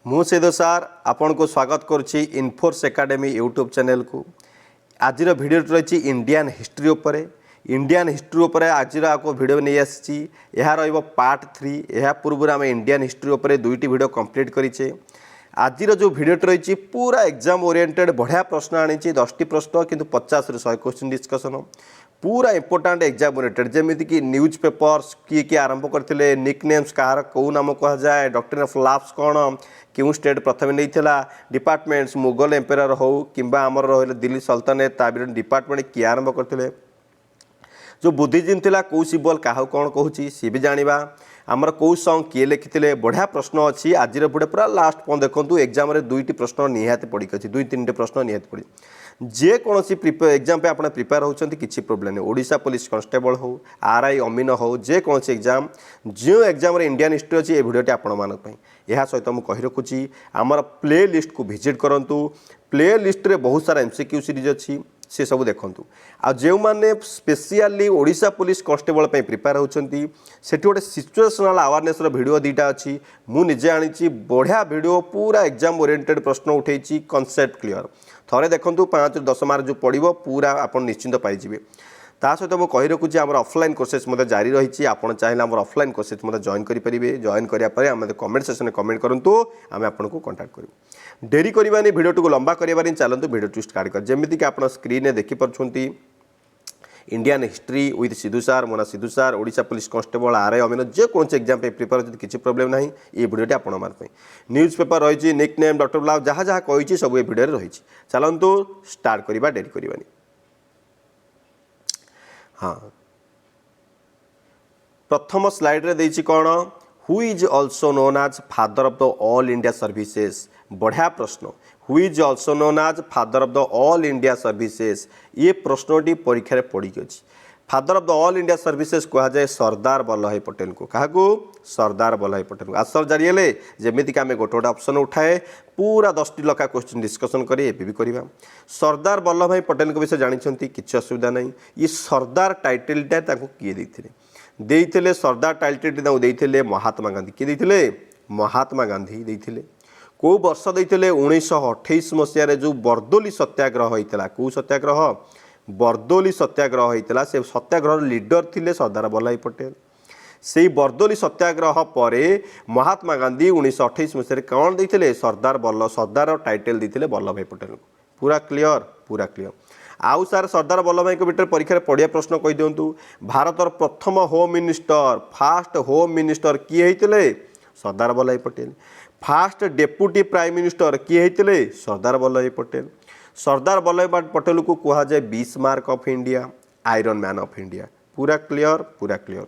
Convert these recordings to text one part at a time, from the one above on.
मु सेदो सार आपन को स्वागत करुच्ची इनफोर्स एकेडमी यूट्यूब चैनल को। आज भिडियो रही इंडियन हिस्ट्री उपरे। इंडियन हिस्ट्री उपरे आज आपको वीडियो नहीं आसी यह पार्ट 3। यह पूर्व आम इंडियन हिस्ट्री उपरे दुईटी वीडियो कंप्लीट करें। आज जो वीडियो रही पूरा एग्जाम ओरिएंटेड बढ़िया प्रश्न आनी 10टी प्रश्न किंतु 50 ରୁ 100 क्वेश्चन डिस्कसन पूरा इंपोर्टाट एग्जाम ओरिएंटेड जमीती कि न्यूज पेपर्स किए आरंभ करते निकनेम्स कहार कौ नाम कह जाए डॉक्ट्रिन ऑफ लाफ्स कौन क्यों स्टेट प्रथम नहीं डिपार्टमेंट्स मुगल एम्पेयर हो कि आमर रही दिल्ली सल्तनत ता डिपार्टमेंट किए आरंभ करते जो बुद्धिज्म थिला कौ सिम्बल क्या कौन कहूँ सी भी जाना आमर कौ सॉन्ग किए लिखिते बढ़िया प्रश्न अच्छी आज बुढ़े पूरा लास्ट पॉइंट देखो एग्जाम दुईटी प्रश्न निहाती पड़ी अच्छी 2-3 प्रश्न निहाती पड़ी जेकोसी एग्जाम पे आप प्रिपेयर होती किसी प्रोब्लेम नहीं। ओडिशा पुलिस कांस्टेबल हो आरआई अमीन हो जेकोसी एग्जाम जो एग्जाम इंडियन हिस्ट्री अच्छी ये भिडियोटी आपण यह सहित मुझे कही रखुच्छी आमर प्ले लिस्ट को विजिट करूँ। प्ले लिस्ट रे बहुत सारा एमसीक्यू सीरीज अच्छी से सब देखूँ आ जो मैंने specially Odisha police constable prepare होती से गोटे सिचुएशनल अवेयरनेस वीडियो दुईटा अच्छी मुझे आनी बढ़िया वीडियो पूरा एग्जाम ओरिएंटेड प्रश्न उठे कॉन्सेप्ट क्लियर थरे देखूँ 5 ରୁ 10 मार्क जो पड़ो पूरा आप निश्चिंत पाइबे। ता सहित मुझे कही रखुच्छी आम ऑफलाइन कोर्सेस जारी रही आपड़ चाहिए आम ऑफलाइन कोर्सेस जॉइन करेंगे। जॉइन कराया कमेंट सेक्शन में कमेंट करूँ आम आपको कॉन्टाक्ट करूँ। डेरी करवानी वीडियो को लंबा करवानी चलते वीडियो स्टार्ट कर जमीती कि आप स्क्रीन में देखिपुं इंडियन हिस्ट्री विथ सिद्धू सार मोना सिद्धू सार ओडिशा पुलिस कांस्टेबल आरआई अमीन जेकोसी एग्जाम प्रिपेयर होती किसी प्रोब्लेम ना ये वीडियोटी आपण न्यूज पेपर रही निकनेम डॉक्टर ब्लाव जहाँ जहाँ कही सब ये वीडियो रही चलतु स्टार्ट करवा डेरी करवानी। हाँ प्रथम स्लाइड रे देछि कौन who is also known as father of the all India services. बढ़िया प्रश्न who is also known as father of the all India services ये प्रश्नटी परीक्षा पड़ी अच्छी। Father of the all India services कह जाए सरदार वल्लभ पटेल को। क्या सरदार वल्लभ पटेल को आंसर जारी जमीती कि आम गोटे गोटे ऑप्शन उठाए पूरा 10टी लखा क्वेश्चन डिस्कसन करें भी करवा। सरदार वल्लभ भाई पटेल विषय जानते किसी असुविधा नहीं। ये सरदार टाइटलटा किए देते सरदार टाइटलटी देते महात्मा गांधी किए देते महात्मा गांधी देते कौ वर्ष देते 1928 मसीह जो बरदोली सत्याग्रह होता कौ सत्याग्रह बरदोली सत्याग्रह होता से सत्याग्रह लीडर थिले सरदार वल्लभ पटेल। से बरदोली सत्याग्रह पर महात्मा गांधी 1928 मसीह कौन देते सरदार टाइटल देते वल्लभ भाई पटेल को। पूरा क्लियर आउ सार सरदार वल्लभ भाई भितर परीक्षा पढ़िया प्रश्न कही दिंतु भारतर प्रथम home minister first home minister किए होते Sardar Vallabh Patel. First deputy prime minister किए होते सरदार वल्लभ पटेल। सरदार वल्लभ पटेल को कह जाए Bismarck of India iron man of India. पूरा क्लियर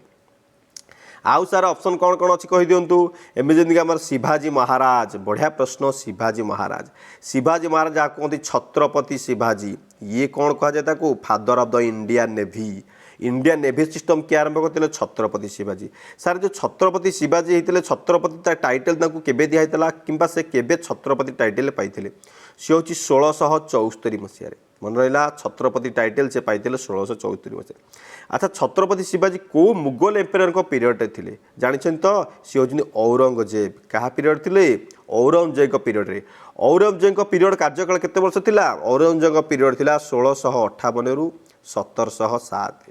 आउ सारा ऑप्शन कौन कौन अच्छी कही दिंतु एम जमी आम शिवाजी महाराज। बढ़िया प्रश्न शिवाजी महाराज आप कहते छत्रपति शिवाजी ये कौन कह जाए father of the Indian navy system किए आरंभ करते छत्रपति शिवाजी। सार जो छत्रपति शिवाजी होते छत्रपति टाइटल केबे दिया कि से केबे छत्रपति टाइटल पाइले सी हूँ 1674 मसीह मन रहा छत्रपति टाइटल से पाई 1674 मसीह। अच्छा छत्रपति शिवाजी को मुगल एम्पेयर पीरियड थे जानते तो सी हूँ औरंगजेब क्या पीरियड थे औरंगजेब पीरियड रे औरंगजेब पीरियड कार्यकाल केते वर्ष थिला औरंगजेब पीरियड थिला 1658 ରୁ 1707।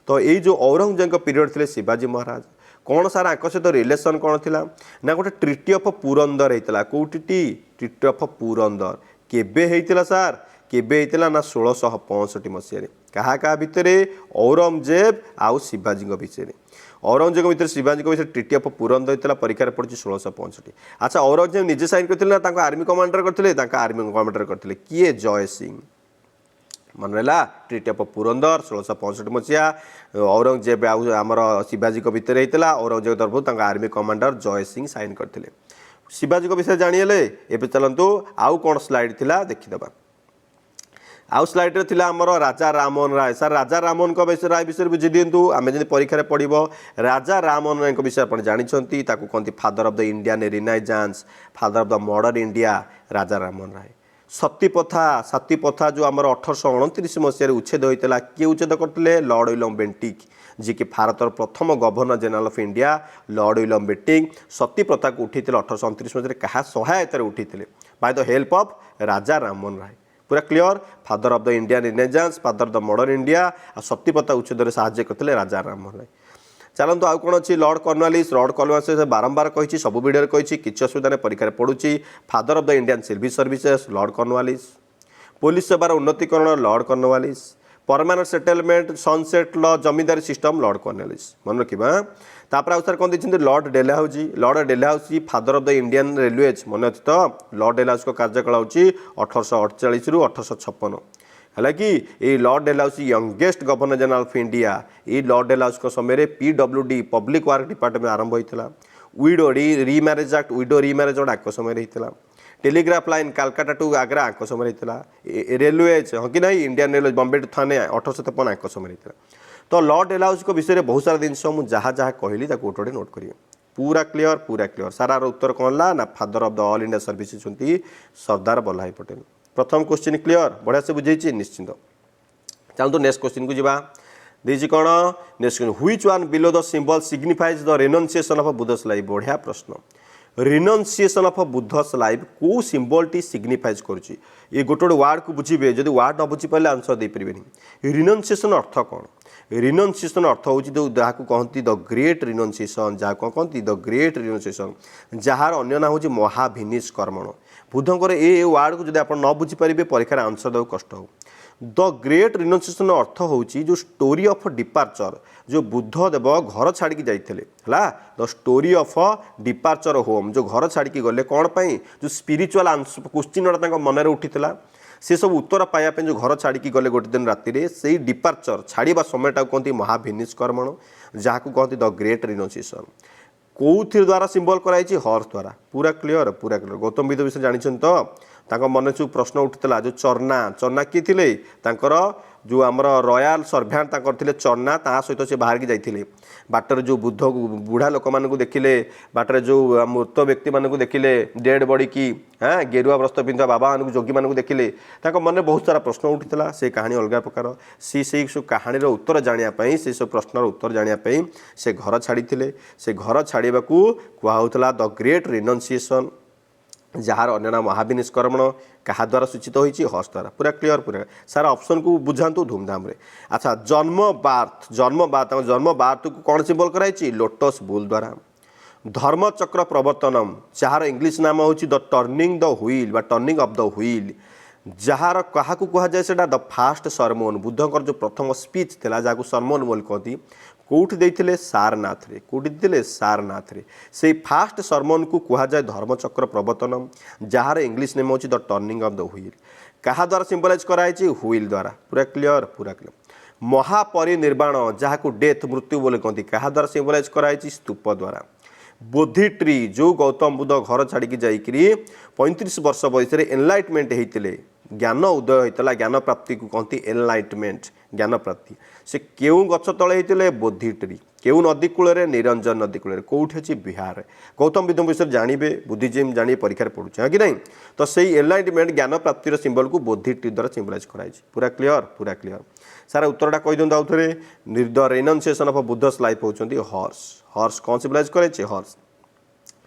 तो ये जो औरंगजेब पीरियड थे शिवाजी महाराज कौन सारा आंक सहित रिलेसन कौन थिला ना गोटे ट्रिटी ऑफ पुरंदर होता कौ ट्रिटी ऑफ पुरंदर केबे होता सार केबे होता ना 1665 मसीह क्या भितर औरंगजेब आउ शिवाजी विषय औरंगजेब भितर शिवाजी विषय ट्रिटी ऑफ पुरंदर होता परीक्षा पड़ी 1665। अच्छा औरंगजेब निजे साइन करते आर्मी कमांडर करते आर्मी कमांडर करते किए जय सिंह मन रहा ट्रिटी ऑफ पुरंदर 1665 मसीहा औरंगजेब आमर शिवाजी भितर होता औरंगजेब तरफ आर्मी कमांडर जय सिंह साइन करते शिवाजी विषय जानिए। एवं चलतु आउ कौन स्लाइड थिला देखीदबा आउ स्लाइड थिला आमर राजा राममोहन राय। सर राजा राममोहन राय विषय बुझी दिंतु आम जब परीक्षा पढ़ो राजा राममोहन राय विषय आप जानते कहते father of the Indian renaissance father of the modern India Raja Rammohan Roy. Sati प्रथा जो आम 1829 मसीह उच्छेद होता किए उच्छेद करते लॉर्ड विलियम बेंटिक जी कि भारत प्रथम governor general of India Lord William Bentinck sati प्रथा को उठी 1829 मसीह क्या सहायतार उठी by the help of Raja Rammohan Roy. पूरा clear. Father of the Indian renaissance, father of the modern India, sati प्रथा उच्छेद साहाଯ୍य करते राजा राममोहन राय। चलते आउ कौन अच्छी लॉर्ड कॉर्नवालिस। लॉर्ड कॉर्नवालिस बारंबार कही सब वीडियो कही किसी असुविधा नहीं परीक्षा पड़ुची। Father of the Indian civil services Lord Cornwallis. Police सेवार उन्नतिकरण Lord Cornwallis. Permanent settlement sunset law zamindari system Lord Cornwallis मन रखा। तापर आउ सर कौन देखते Lord Dalhousie. Lord Dalhousie father of the Indian railways मन अच्छी तो लॉर्ड डेलहाउसी को कार्यकाल हूँ 1848 रु 1856 है कि ये lord Dalhousie youngest governor general of India. ये लॉर्ड डेलहाउसी को समय PWD पब्लिक वर्क डिपार्टमेंट आरंभ होता। Widow remarriage act widow remarriage act आक समय होता। Telegraph line Calcutta to Agra आक समय होता। रेलवेज हाँ कि नहीं Indian railway Bombay to Thane 1853 आक समय होता। तो लॉर्ड डेलहाउसी को विषय में बहुत सारा जिन मुझे जहाँ जहाँ कहली गोटे नोट करेंगे। पूरा क्लियर पूरा क्लियर। सारा उत्तर कौन ला ना father of the all India services होती सरदार वल्लभ पटेल। प्रथम क्वेश्चन क्लियर बढ़िया से बुझे निश्चिंत। चलते नेक्स्ट क्वेश्चन को जीवा देजी कौन next question which one below the symbol signifies the renunciation of Buddha's life. बढ़िया प्रश्न। रिनंसिएशन ऑफ बुद्धस लाइफ को सिंबल टी सिग्निफाइज करुच्ची। ये गोटे वार्ड को बुझे जब वार्ड न बुझी पारे आंसर दे पारे। रिनंसिएशन अर्थ कौन। रिनंसिएशन अर्थ हूँ जहाँ कहती द ग्रेट रिनंसिएशन जहाँ कहती द ग्रेट रिनंसिएशन जार अन्य ना हूँ महाभिनिष्कर्मण। बुद्धंकर ए वार्ड को जब आप न बुझीपारे परीक्षार आंसर देव कष्ट हो। द ग्रेट रिनंसिएशन अर्थ हूँ जो स्टोरी ऑफ डिपार्चर जो बुद्ध देव घर छाड़ी जाते है the story of departure home जो घर छाड़ी गले कौन पाई जो स्पिरिचुअल क्वेश्चन मन में उठी से सब उत्तर पाइबा जो घर छाड़ी गले गोटे दिन राति से डिपार्चर छाड़ा समयटा कहते महाभिनिष्कर्मण जहाँ कहते द ग्रेट रिनंसिएशन। कौथि द्वारा सिंबल कराई हॉर्स द्वारा। पूरा क्लियर पूरा क्लियर। गौतम बुद्ध विषय जानते तो मन जो प्रश्न उठा जो चरना चरना किए थे जो आमर रॉयल सर्भेंट थे चरना ता सहित से बाहर की जाते बाटर जो बुद्ध बुढ़ा लोक मान देखिले बाटर जो मृत व्यक्ति मान देखिले डेड बॉडी की हाँ गेरुआ वस्त्र पिंधा बाबा मान जोगी मान देखिले मन में बहुत सारा प्रश्न उठा से कहानी अलग प्रकार से कहानी उत्तर जानापी से सब प्रश्नर उत्तर जानापी से घर छाड़ी से घर छाड़ा कहला द ग्रेट रिनंसिएशन जार अन्य नाम महाभिनिष्कर्मण क्या द्वारा सूचित होती हर्ष द्वारा। पूरा क्लियर पूरा सारा ऑप्शन को बुझातु धूमधाम रे। अच्छा जन्म बार्थ को कौन सिंबल कराई लोटस बुल द्वारा। धर्मचक्र प्रवर्तनम जार इंग्लिश नाम हूँ द टर्निंग द व्हील बा turning of the wheel jar क्या कहुए से द फास्ट सरमोन बुद्धंकर जो प्रथम स्पीच थी जहाँ सरमोन बोल कहती कौट देते सारनाथ रे कौटी देते सारनाथ रे से फास्ट सरमन को कहुए धर्मचक्र प्रवर्तनम जार इंग्लिश नेम हूँ the turning of the wheel क्या द्वारा सिंबलाइज कराई व्हील द्वारा। पूरा क्लियर पूरा क्लियर। महापरिनिर्वाण जहाँ को डेथ मृत्यु बोले कहती क्या द्वारा सिंबलाइज कराई स्तूप द्वारा। बोधि ट्री जो गौतम बुद्ध घर छाड़ी जाकि 35 वर्ष बयस एनलाइटमेंट होते ज्ञान उदय होता ज्ञान प्राप्ति को कहती एनलाइटमेंट ज्ञान प्राप्ति से क्यों गछ तले होते बोधि ट्री क्यों नदी कूल निरंजन नदी कूल कौटी अच्छी बिहार गौतम बुद्ध विषय जानवे बुद्धिजीम जानी परीक्षा पड़ुचे हाँ कि नहीं तो सही एनलाइटमेंट ज्ञान प्राप्तिर सिंबल को बोधि ट्री द्वारा सिंबलाइज कराई। पूरा क्लियर पूरा क्लियर। सारा उत्तरटा कही दिखाँ आउ थे the renunciation of Buddha's life होती हॉर्स। हॉर्स कौन सिंबलाइज कराई हॉर्स।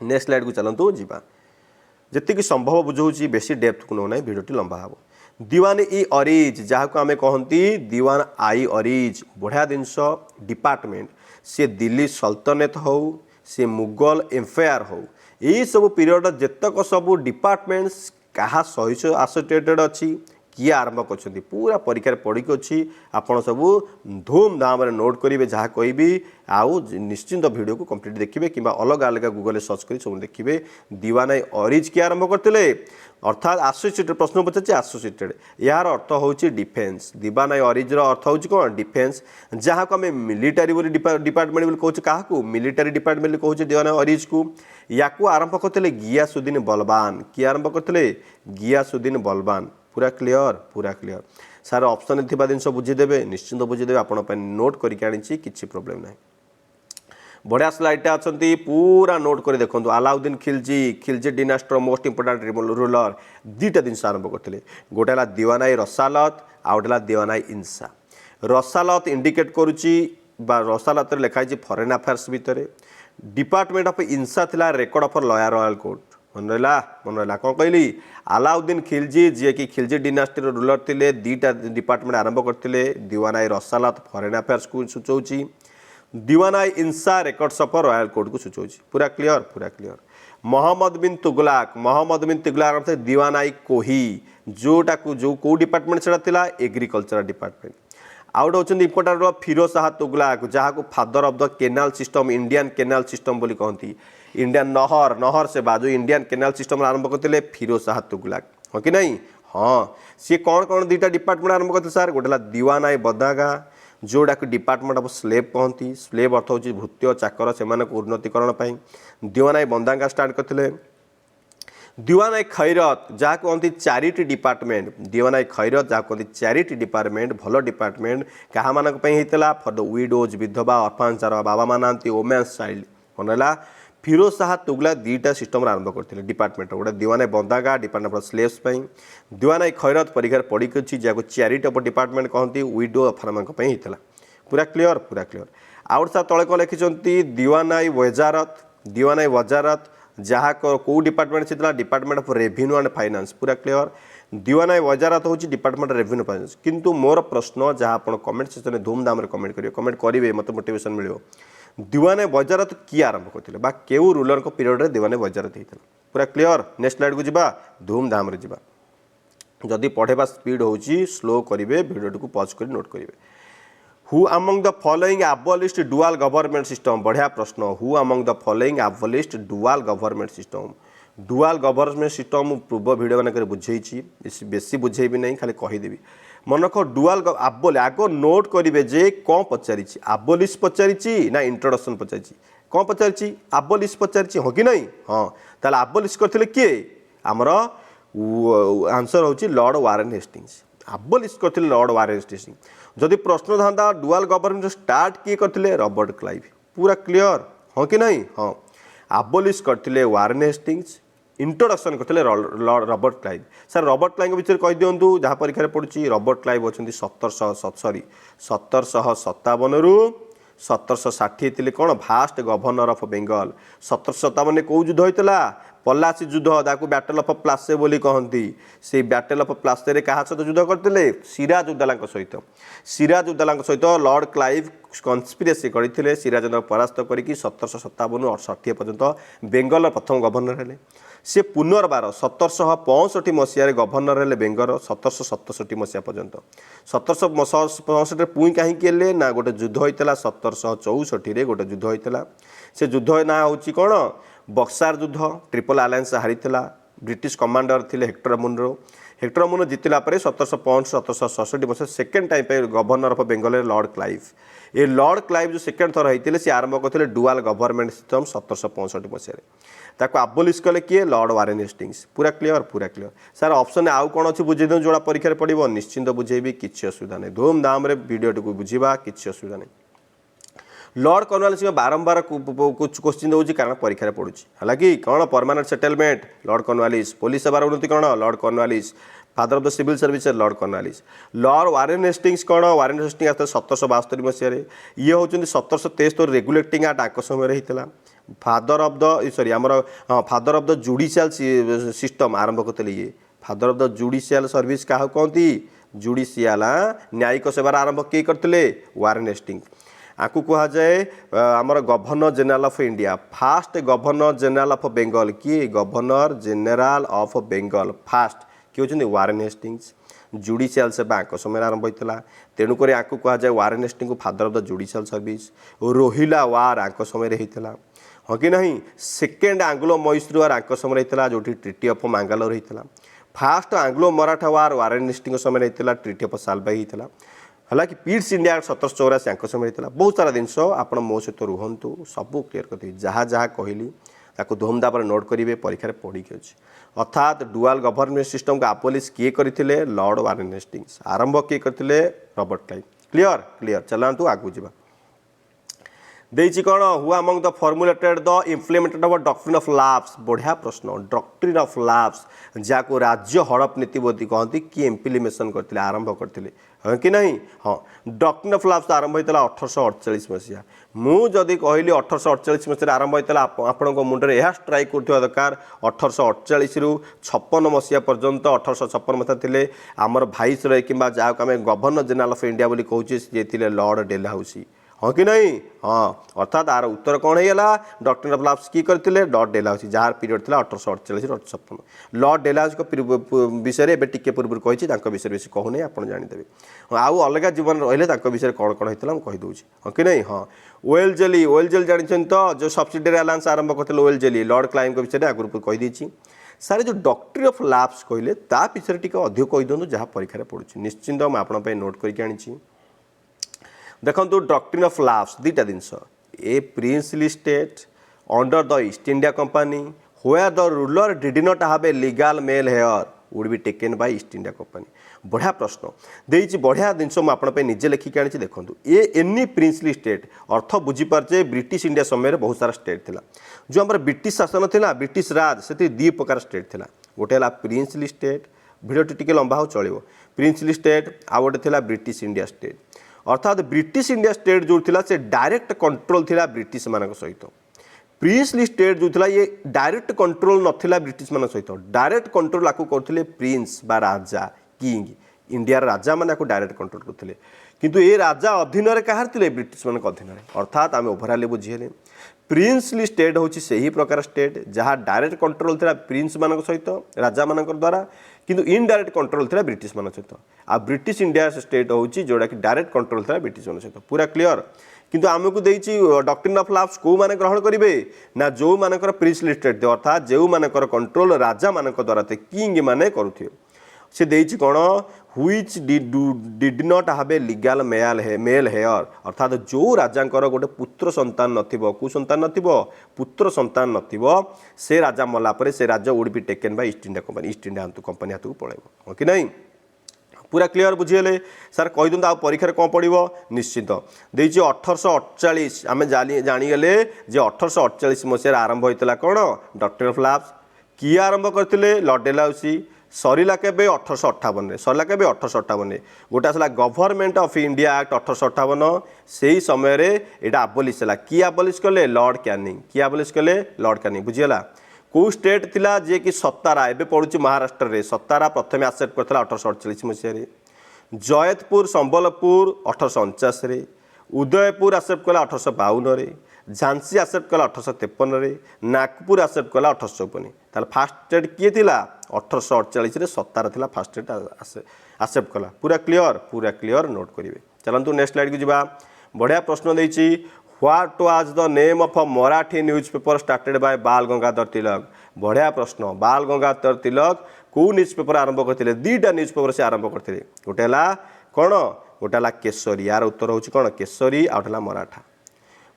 नेक्स्ट स्लाइड को चलतु जीवा जी संभव बुझाऊँ बेसी डेप्थ को नौना भिडियोटी लंबा हम। दीवान ई अरीज जहाँ को आम कहती दीवान आई अरीज बढ़िया जिनस डिपार्टमेंट सी दिल्ली सल्तनत हो सी मुगल एम्पायर हो यही सब पीरियड जेतक सब डिपार्टमेंट्स क्या सहित एसोसिएटेड अच्छी किए आरंभ कर पूरा परीक्षा पढ़ी अच्छी आपड़ सब धूमधाम नोट करेंगे जहाँ कहि आउ निश्चिंत वीडियो को कंप्लीट देखिए कि अलग अलग गूगल सर्च कर सब देखिए दीवान आई अरीज किए आरंभ करते अर्थात एसोसिएटेड प्रश्न पचार एसोसिएटेड यार अर्थ हूँ डिफेन्स दीवान आई अरीज अर्थ हूँ कौन डिफेन्स जहाँ को आम मिलिटारी डिपार्टमेंट बोली कहूँ क्या मिलिटारी डिपार्टमेंट कहूँ दीवान आई अरीज को या आरंभ करते गियासुद्दीन बलबान किए आरंभ करते गियासुद्दीन बलबान। पूरा क्लियर पूरा क्लियर। सारा ऑप्शन थी जिन बुझीदे निश्चिंत बुझीदे आपण नोट करके आनी किसी प्रोब्लेम ना। बढ़िया स्लाइडटा अच्छा पूरा नोट कर देखो अलाउद्दीन खिलजी डिनास्टर मोस्ट इंपोर्टाट रूलर दुईटा जिन आरंभ करते गोटे है दीवान आई रसालत आउ गोटे दीवान आई इंसा। रसालत इंडिकेट करुच्ची रसालत लिखाई फरेन अफेयर्स भितर डिपार्टमेंट ऑफ इंसा थिला record of lawyer royal court मन रहा कौन कहली अलाउद्दीन खिलजी जी कि खिलजी डिनास्टी रूलर थे दीटा डिपार्टमेंट आरंभ करते दीवानाई रसालत फरेन अफेयर्स को सूचौची दीवानाई इंसा रेकर्ड्स ऑफ रॉयल कोर्ट को सूचौची पूरा क्लियर मोहम्मद बिन तुगलाक अर्थात दीवानाई कोही जोटा को जो कौ डिपार्टमेंट से एग्रीकल्चर डिपार्टमेंट आउट होती इंपोर्टाट फिरोज शाह तुगलाक जहाँ को father of the canal system Indian canal system बोली कहती इंडियन नहर से बाजू इंडियन केनाल सिस्टम आरंभ करते फिरोज शाह तुगलाक हाँ कि नहीं हाँ सी कौन दुईटा डिपार्टमेंट आरंभ करते सार गोटे दीवानाई बदागा जोड़ा को डिपार्टमेंट ऑफ स्लेव कहती स्लेव अर्थ हूँ भूत्य चाकर से उन्नतिकरण दीवानाई बंदागा स्टार्ट करते दीवानाई खैरत जहाँ कहती चैरिटी डिपार्टमेंट दीवानाई खैरत जहाँ कहती चैरिटी डिपार्टमेंट भल डिपार्टमेंट क्या होता फॉर द विडोज विधवा अर्फान जार बाबा माना वोमेन्स चाइल्ड मनला फिरोज शाह तुगलाक दुईटा सिस्टम आरंभ करते डिपार्टमेंट गोटे दीवानाई बंदागा डिपार्टमेंट ऑफ स्लेव्स दीवानाई खैरत परीक्षा पढ़ी जहाँ चैरिटी ऑफ डिपार्टमेंट कहती विडो अर्फान होता पूरा क्लियर आउट सा तले कौन लिखिं दीवानाई वजारत जहाँ कौ डिपार्टमेंट से department of revenue and finance पूरा क्लियर दीवानाई वजारत हूँ डिपार्टमेंट रेवेन्यू फाइनेंस किंतु मोर प्रश्न जहाँ आप कमेंट सेक्शन में धूमधाम कमेंट करेंगे मत मोटिवेशन मिल दीवानाई वजारत किए आरंभ करते केउ रूलर पीरियड में दीवानाई वजारत होता पूरा क्लियर नेक्स्ट स्लाइड को जा धूमधाम जा जदि पढ़ेबा स्पीड हो स्लो करेंगे भिडियो को पॉज कर नोट करेंगे who among the following एबोलिश्ड dual government system बढ़िया प्रश्न who among the following एबोलिश्ड dual government system पूर्व भिडियो मानक बुझे बेसी बुझेबी नहीं खाली कहीदेवी मन रख डुअल आबोल आग नोट करेंगे जे कौन पचारि आबोलिश पचारि ना इंट्रोडक्शन पचारि कौन पचारि आबोलिश पचारि हाँ कि नहीं हाँ ताल आबोलिश करते किए आमर आंसर हूँ लॉर्ड वारेन हेस्टिंग्स आबोलिश करते लॉर्ड वारेन हेस्टिंग्स जदि प्रश्न था डुअल गवर्नमेंट स्टार्ट किए करते रॉबर्ट क्लाइव पूरा क्लियर हाँ कि नहीं हाँ आबोलिश करते वारेन हेस्टिंग्स इंट्रोडक्शन करते Robert Clive sir Robert Clive विषय कही दिंतु जहाँ परीक्षा पड़ुची रॉबर्ट क्लाइव अच्छा 1757 रु 1760 थे कौन फास्ट गवर्नर ऑफ बेंगल 1757 कौ युद्ध होता पलासी युद्ध ताकू बैटल ऑफ प्लासे बोली कहती से बैटल ऑफ प्लासे क्या सहित युद्ध करते सिराजुद्दौला सहित लॉर्ड क्लाइव कन्स्पिरेसी करते सिराजुद्दौला परास्त करके 1757 रु 60 पर्यंत बेंगल प्रथम गवर्नर हेले से पुनर्बार 1765 मसीह गवर्नर हेले बेंगल 1767 मसीहा पर्यंत 1765 पुई कहीं ना गोटे युद्ध होता 1764 गोटे युद्ध होता से युद्ध ना हूँ कौन बक्सार युद्ध ट्रिपल अलायंस हारीला ब्रिटिश कमांडर थे हेक्टर मुनरो जितला 1765 1767 मसीह सेकेंड टाइम पे governor of Bengal Lord Clive ये लॉर्ड क्लाइव जो सेकेंड थर होते सी आरंभ करते डुअल गवर्नमेंट सिस्टम 1765 मसीह आबोलिश कले किए लॉर्ड वारेन हेस्टिंग्स पूरा क्लियर सर ऑप्शन आउ कौन अच्छी बुझे दूँ जोड़ा परीक्षा पड़ो निश्चिंत बुझेबी किसी असुविधा नहीं धूमधाम भिडियो को बुझा किसी असुविधा नहीं लॉर्ड कॉर्नवालिस बारंबार कुछ क्वेश्चन दूसरी कारण परीक्षा पड़ुची हालांकि कौन permanent settlement lord Cornwallis police सेवार उन्नति कौन lord Cornwallis father of the civil service lord Cornwallis lord Warren Hastings कौन वारेन हेस्टिंग्स आते 1772 मसीह ये होती 1773 रेगुलेटिंग एक्ट आक समय होता फादर ऑफ द सॉरी आमर father of the judicial system आरंभ करते ये father of the judicial service क्या कहती जुडिशियल न्यायिक सेवार आरंभ किए करते वारेन हेस्टिंग्स आपको कह जाए आमर governor general of India first governor general of Bengal किए governor general of Bengal first किए होती वारेन हेस्टिंग्स जुडिशियल सेवा समय आरंभ होता तेणुक आपको कह जाए Warren Hastings father of the judicial service Rohilla war आंक समय होता हाँ कि नहीं सेकेंड आंग्लो मैसूर वार आंक समय होता जो ट्रिटी ऑफ मांगालोर होता फास्ट आंग्लो मराठा वार वारेन हेस्टिंग्स समय होता ट्रिटी ऑफ सालबाई होता हालांकि पीट्स इंडिया 1784 आंक समय होता बहुत सारा जिनस आप मो सहित रुहतु सबू क्लीयर करते जहाँ जहाँ कहली ताको धूमधाम नोट करेंगे परीक्षा पढ़ी अच्छे अर्थात डुअल गवर्नमेंट सिस्टम को आबोलिश किए करते लॉर्ड वारेन हेस्टिंग्स आरंभ किए करते रॉबर्ट क्लाइव क्लियर चलतु आगू जा देइछि कौन who among the formulated the implemented of doctrine of lapse बढ़िया प्रश्न डॉक्ट्रिन ऑफ लैप्स जाको राज्य हड़प नीतिबोधी कहती किए इम्प्लीमेशन करते आरंभ करते हाँ कि नहीं हाँ डॉक्ट्रिन ऑफ लैप्स आरंभ होता 1848 मसीहा मुझे कहली 1848 मसीह आरंभ होता आपण मुंडे यह स्ट्राइक कर दरकार 1848 रु 56 मसीहा पर्यंत 1856 मसीहा थे आमर भाईस रॉय कि जहाँ आम गवर्नर जनरल ऑफ इंडिया बोली कहूँ सी थे लॉर्ड डेलहाउसी हाँ कि नहीं हाँ अर्थात आर उत्तर कौन होगा डॉक्ट्रिन ऑफ लैप्स की करते लॉर्ड डेलहाउसी जार पीरियड था 1848 1856 लॉर्ड डेलहाउसी विषय में टिके पूर्व कही विषय बेसी कहूनी आप जानदेवे आउ अलग जीवन रही विषय कौन कौन होता मुझे कहीदे हाँ कि नहीं हाँ ओएल जेली जानते तो जो सब्सिडरी अलायंस आरंभ करते ओएल जेली लॉर्ड क्लाइव विषय में आगुरी कहीदे सारे जो डॉक्ट्रिन ऑफ लैप्स कहले ता विषय टी अधिक कहीदिंतु जहाँ परीक्षा पड़ू निश्चिंत मुझे आपंपाई नोट करके आनी देखो डॉक्ट्रिन ऑफ लैप्स दुईटा जिनस a princely state under the East India Company where the ruler did not have a legal male heir would be taken by East India Company बढ़िया प्रश्न देइछि बढ़िया जिनस मुझे निजे लिखिक आनी देखूँ ए एनी प्रिंसली स्टेट अर्थ बुझीपारे British India समय बहुत सारा स्टेट थिला जो आम ब्रिटिश शासन थिला ब्रिटिश राज से दी प्रकार स्टेट थिला गोटे है प्रिंसली स्टेट भिडियोटी टिके लंबा हो चलो प्रिंसली स्टेट आ गोटे थिला ब्रिटिश इंडिया स्टेट अर्थात ब्रिटिश इंडिया स्टेट जो थिला से डायरेक्ट कंट्रोल थिला ब्रिटिश मान सहित प्रिंसली स्टेट जो थिला ये डायरेक्ट कंट्रोल नथिला ब्रिटिश मान सहित डायरेक्ट कंट्रोल आपको करथिले प्रिंस बा राजा किंग इंडिया राजा मैंने डायरेक्ट कंट्रोल करते किंतु ये राजा अधीन कहार थे ब्रिटिश मान अधीन अर्थात आम ओभराली बुझीले प्रिंसली स्टेट हूँ से ही प्रकार स्टेट जहाँ डायरेक्ट कंट्रोल था प्रिंस मान सहित राजा मान द्वारा किंतु इनडायरेक्ट कंट्रोल था ब्रिटिश मान सहित आ ब्रिटिश इंडिया स्टेट हूँ जोटा कि डायरेक्ट कंट्रोल था ब्रिटिश मान सहित पूरा क्लीयर किंतु आमको देइछि डॉक्ट्रिन ऑफ लैप्स को माने ग्रहण करेंगे ना जो मानकर प्रिंसली स्टेट थे अर्थात जो मानकर कंट्रोल राजा मान द्वारा थे किंग माने करुथे से देइछि कौन which did not have a legal male heir अर्थात जो राजांकर गोटे पुत्र संतान नथिबो कु संतान नथिबो पुत्र संतान नथिबो से राजा मला परे से राजा would be taken by East India Company हाथ को पळेबो कि नहीं पूरा क्लीयर बुझीगले सर कहीदिंतु आ परीक्षा कौन पड़ो निश्चित देइछि 1848 आम जानीगले जे 1848 मसीह आरंभ होता कौन डॉक्ट्रिन ऑफ लैप्स किए आरंभ करते लॉर्ड डेलहाउसी सरीला केबे 1858 सरीला केबे 1858 गोटे आसला गवर्नमेंट ऑफ इंडिया एक्ट 1858 से ही समय रे एटा आबोलिश है किए आबोलिश कले लॉर्ड कैनिंग किए आबोलिश कले लॉर्ड कैनिंग बुझीगला कौ स्टेट थिला जे कि सतारा एबे पड़ुछि महाराष्ट्र रे सतारा प्रथमे एक्सेप्ट करथिला 1848 मसीह रे जयतपुर संबलपुर 1849 रे उदयपुर एक्सेप्ट कला 1852 रे झांसी एक्सेप्ट कला 1853 रे नागपुर एक्सेप्ट कला 1854 ताल फास्ट स्टेट किए थिला 1848 रे सतारा थिला फास्ट स्टेट एक्सेप्ट कला पूरा क्लियर नोट करिवे चलंतु नेक्स्ट स्लाइड को जिबा बढ़िया प्रश्न देइछि what was the name of a Marathi newspaper started by Bal Gangadhar तिलक बढ़िया प्रश्न बाल गंगाधर तिलक को न्यूज़पेपर आरंभ करते दुईटा न्यूज़पेपर से आरंभ करते गोटे है कौन गोटे है केसरी यार उत्तर हूँ कौन केसरी आउटा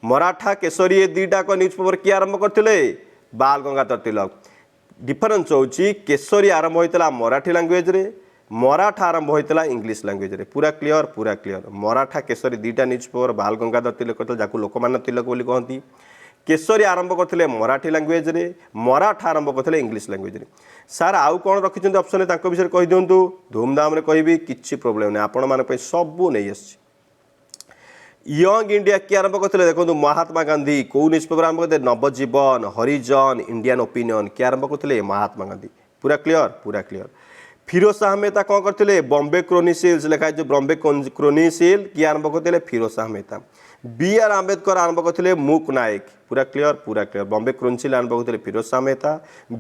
मराठा केसरी ये दुईटा न्यूज़पेपर किए आरंभ करते बाल गंगाधर तिलक डिफरेन्स हूँ केसरी आरंभ होता मराठी लैंग्वेज रे मराठा आरंभ होता इंग्लिश लैंग्वेज रे पूरा क्लियर मराठा केसरी दुईटा न्यूज़पेपर बाल गंगाधर तिलक करते जहाँ लोकमान्य तिलक बोली कहती केसरी आरंभ करते मराठी लैंग्वेज रे मराठा आरंभ करते इंग्लिश लैंग्वेज रे सार आउ कौन रखिंट ऑप्शन में विषय कही दिंतु धूमधाम कहि किसी प्रोब्लेम नहीं आपण मान सबू नहीं आसी यंग इंडिया किए आरंभ करते देखो महात्मा गांधी कौ न्यूज़पेपर आरंभ करते नवजीवन हरिजन इंडियन ओपिनियन किए आरंभ करते महात्मा गांधी पूरा क्लियर फिरोज शाह मेहता कौन करते बॉम्बे क्रोनिकल्स लिखाई जो बॉम्बे क्रोनिकल किए आरंभ करते फिरोज शाह मेहता बी आर आंबेडकर आरंभ करते मूक नायक पूरा क्लियर बॉम्बे क्रोनिकल आरंभ करते फिरोज शाह मेहता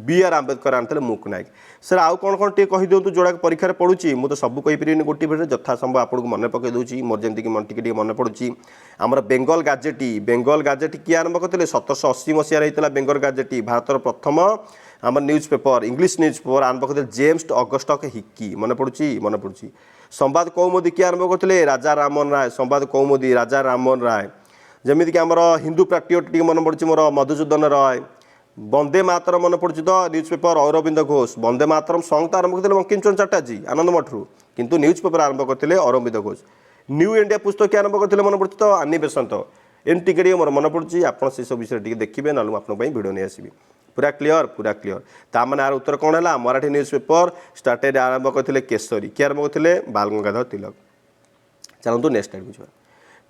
बी आर आंबेडकर आनते मूक नायक सर आउ कौन कौन टे कही दिंतु जोड़ा परीक्षा पड़ुची मुझे सब कहीपर गोटे भिडियो यथा संभव आपको मन पकई दूसरी मोर जमीक मन टे मन पड़ुची आमर बेंगल गाजेटी किए आरंभ करते 1780 मसीह होता बेंगल गाजेटी भारतर प्रथम आम न्यूज़पेपर इंग्लिश न्यूज़पेपर आरंभ करते जेम्स अगस्टक हिक्की मन पड़ुची संवाद कौमुदी किए आरंभ करते राजा राममोहन राय संवाद कौमुदी राजा राममोहन राय जमीक आमर हिंदू प्राक्टियोट टी मन पड़ी मोर मधुसूदन राय वंदे मातरम मन पड़ी तो न्यूज़पेपर अरविंद घोष वंदे मातरम सॉन्ग तो आरंभ करते बंकिम चंद्र चटर्जी आनंद मठरू किंतु न्यूज़पेपर आरंभ करते अरविंद घोष न्यू इंडिया पुस्तक आरंभ करते मन पड़ी तो आनी बेसंत एमती के मोर मन पड़ुची आप सब विषय देखिए ना आपंपाई भिड नहीं आसबि पूरा क्लीयर ताने यार उत्तर कौन है मराठी न्यूज पेपर स्टार्टेड आरंभ करते केशरी किए आरंभ करते बाल गंगाधर तिलक। चलतु नेक्स्ट स्लाइड बुझा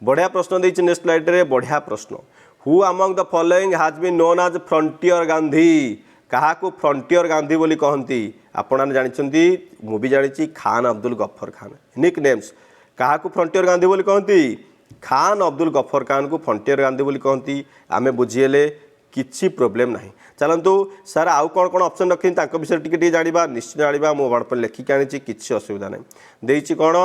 बढ़िया प्रश्न देती नेक्स्ट स्लाइड रे बढ़िया प्रश्न who among the following has been known as frontier Gandhi क्या फ्रंटियर गांधी बोली कहती आपण जानते मुझे जानी खान अब्दुल गफर खान निक नेम्स क्या फ्रंटियर गांधी बोली कहती खान अब्दुल गफर खान को फ्रंटियर गांधी बोली कहती आमे बुझीगले किसी प्रोब्लेम ना चलतु सर आउ कौन कौन ऑप्शन रखी विषय टी जाना निश्चित जाना मो वार्ड पर लिखिक आनी किसी असुविधा ना देती कौन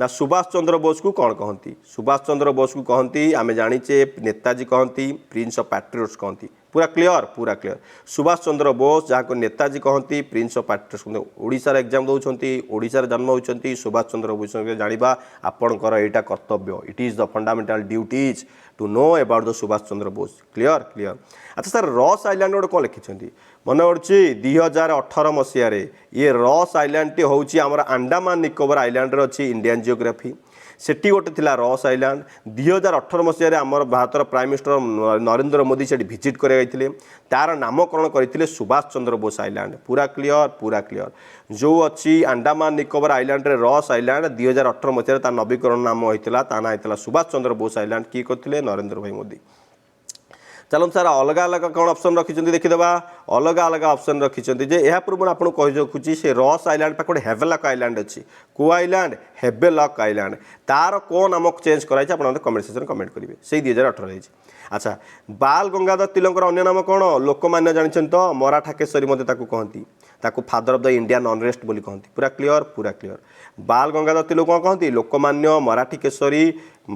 ना सुभाष चंद्र बोस को कौन कहती सुभाष चंद्र बोस को कहती आम जाचे नेताजी कहती प्रिंस ऑफ पैट्रियट्स कहती पूरा क्लीयर सुभाष चंद्र बोस जहाँ नेताजी कहती प्रिंस ऑफ पैट्रियट्स ओडिशार एग्जाम दौरान ओडिशार जन्म होती सुभाष चंद्र बोस जाना आपणकर यहाँ कर्तव्य it is the fundamental duties to know about the Subhash Chandra Bose clear अच्छा सर रॉस आइलैंड गोटे कौन लिखिं मन पड़ी 2018 मसीह ये रॉस आइलैंड टी हूँ आम अंडमान निकोबर आइलैंड अच्छी इंडियन जियोग्राफी सेठी गोटे थिला रॉस आइलैंड 2018 मसीह आम भारतर प्राइम मिनिस्टर नरेंद्र मोदी से भिजिट कर तार नामकरण करते सुभाष चंद्र बोस आइलैंड पूरा क्लीयर जो अच्छी अंडमान निकोबर आइलैंड रे रॉस आइलैंड 2018 मसीह तार नवीकरण नाम होता ता ना होता सुभाष चंद्र बोस आइलैंड किए करते नरेंद्र भाई मोदी। चलो सर अलग अलग कौन ऑप्शन रखी देखीदा अलग अलग ऑप्शन रखी यह पूर्व आपको कही रखुच्छी से रॉस आइलैंड पाखे गोटे हेवेलक आइलैंड अच्छी को आइलैंड हेवेलक आइलैंड तार कौन नामक चेंज कराई कमेंट सेक्शन कमेंट करेंगे से 2018 अच्छा बाल गंगाधर तिलक अन्य नाम कौन लोकमान्य जानते तो मराठा केशरी मध्य कहती father of the Indian unrest बोली कहती पूरा क्लीयर बाल गंगाधर तिलक कौन कहती Lokmanya Marathi Kesari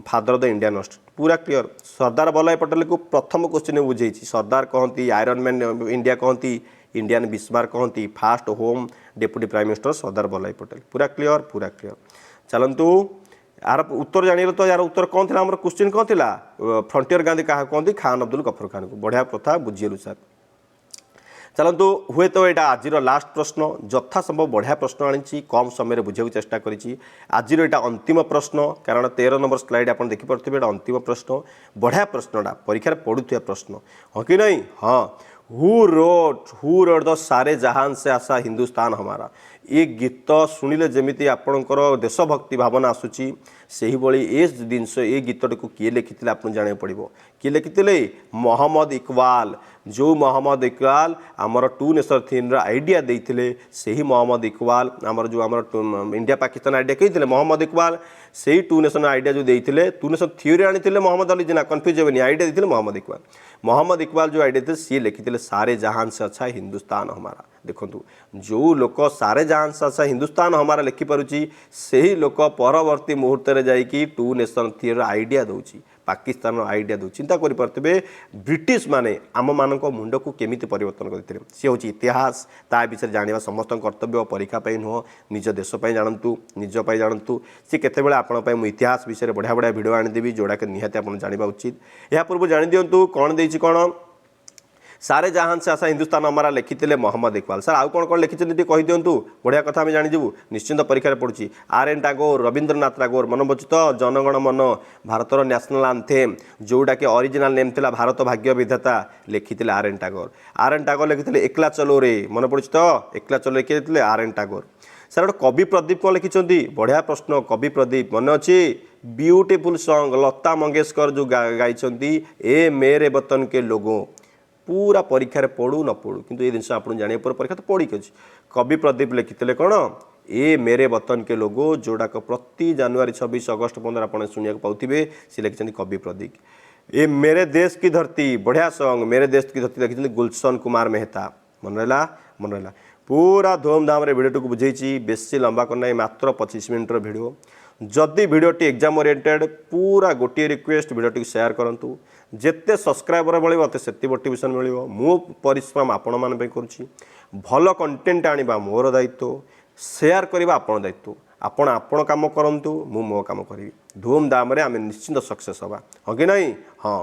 father of the Indian unrest पूरा क्लीयर। सरदार वल्लभ पटेल को प्रथम क्वेश्चन बुझे सरदार कहती आयरन मैन इंडिया कहती इंडियन बिस्मार्क कहती first home deputy prime minister Sardar Vallabh Patel पूरा क्लीयर चलतु यार उत्तर जान तो यार उत्तर कौन थी आम क्वेश्चन कौन थी फ्रंटियर गांधी क्या कहती खान अब्दुल गफर खान को बढ़िया कथा बुझीगलु सर। चलतु हुए तो यहाँ आज लास्ट प्रश्न यथा संभव बढ़िया प्रश्न आनी कम समय बुझे चेष्टा करी आज यहाँ अंतिम प्रश्न कारण 13 नंबर स्लाइड आप देखिपे अंतिम प्रश्न बढ़िया प्रश्नटा परीक्षा पड़ुआ प्रश्न हाँ कि नहीं हाँ हु रोड द सारे जहान से आशा हिंदुस्तान हमारा ये गीत शुणिले जमी आपणकर देशभक्ति भावना आसूची से भाई ये जिनस ये गीतटी को किए लिखी आप जाना पड़ो किए लिखी मोहम्मद इकबाल जो मोहम्मद इकबाल आमर टू नेशन थीम आइडिया देते से ही मोहम्मद इकबाल आमर जो आम इंडिया पाकिस्तान आइडिया कही मोहम्मद इकबाल से ही टू नेशन आइडिया जो देते टू नेशन थ्योरी आनी मोहम्मद अली जिना कन्फ्यूज हेनी आइडिया देते मोहम्मद इकबाल जो आइडिया थे सी लिखी सारे जहान से अच्छा हिंदुस्तान हमारा देखु जो लोक सारे जहान से अच्छा हिंदुस्तान हमारा लिखिपारुची से ही लोक परवर्ती मुहूर्त में जाइकी टू नेशन थ्योरी आइडिया दूची पाकिस्तान आइडिया दो चिंता करें ब्रिटिश माने आम मान मुंड को केमिति परिवर्तन करते सी हूँ इतिहास ता विषय जाना समस्त कर्तव्य परीक्षा नुह निज देशपाई जानतु निजपाई जानतु सी केतबेले आपंपाई मुझे इतिहास विषय बढ़िया बढ़िया भिड आनीदेवी जोड़ा कि निहाती आप जाना उचित या पूर्व जानी दिंतु कौन देती कौन सारे जहान से आशा हिंदुस्तान हमारा लिखिते मोहम्मद इकबाल सर आउ कौन कौन लिखिं कही दिंतु बढ़िया कथा आम जाणीजु निश्चिंत परीक्षा पड़ुची R.N. टागोर रवींद्रनाथ टागोर मन बचु तो जनगण मन भारतर न्याशनल आंथेम जोटा कि ओरिजिनल नेम थिला भारत भाग्य विधाता लिखिते R.N. टागोर लिखिते एकला चलो रे मन पड़ुची तो एकला चलो लिखिते R.N. टागोर सर गोटे कवि प्रदीप कौन लिखिं बढ़िया प्रश्न कवि प्रदीप मन अच्छी ब्यूटीफुल सॉन्ग लता मंगेशकर जो गाई ए मेरे वतन के लोगों पूरा परीक्षा पढ़ू न पढ़ू किंतु ये जिन आप जाना परीक्षा तो पढ़ी अच्छी कवि प्रदीप लिखिते कौन ए मेरे वतन के लोगो जोड़ाक प्रति जनवरी 26 अगस्त 15 आप शुणा पाथे सी लिखिं कवि प्रदीप ए मेरे देश की धरती बढ़िया सॉन्ग मेरे देश की धरती लिखिं गुलशन कुमार मेहता मन रहा पूरा धूमधाम भिडियो को बुझे बेसी लंबा करना मात्र 25 मिनट भिडियो जदि भिडियोटी एग्जाम ओरिएंटेड पूरा गोटे रिक्वेस्ट भिडियोटी शेयर करूँ जिते सब्सक्राइबर मिले से मोटिवेशन मिल मु परिश्रम आपण मान करुँची भल कंटेंट आनिबा मोर दायित्व शेयर करवा आपण दायित्व आपण आपण काम करूँ मु मो काम करी धूमधाम आम निश्चिंत सक्सेस हवा हाँ कि नहीं हाँ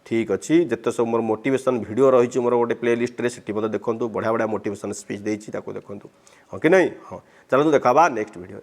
ठीक अच्छी जिते सब मोर मोटिवेशन वीडियो रही मोर गोटे प्ले लिस्ट रे सेठी देखो बढ़िया बढ़िया मोटिवेशन स्पीच देती देखो हाँ कि नहीं हाँ चलते देखा नेक्स्ट वीडियो।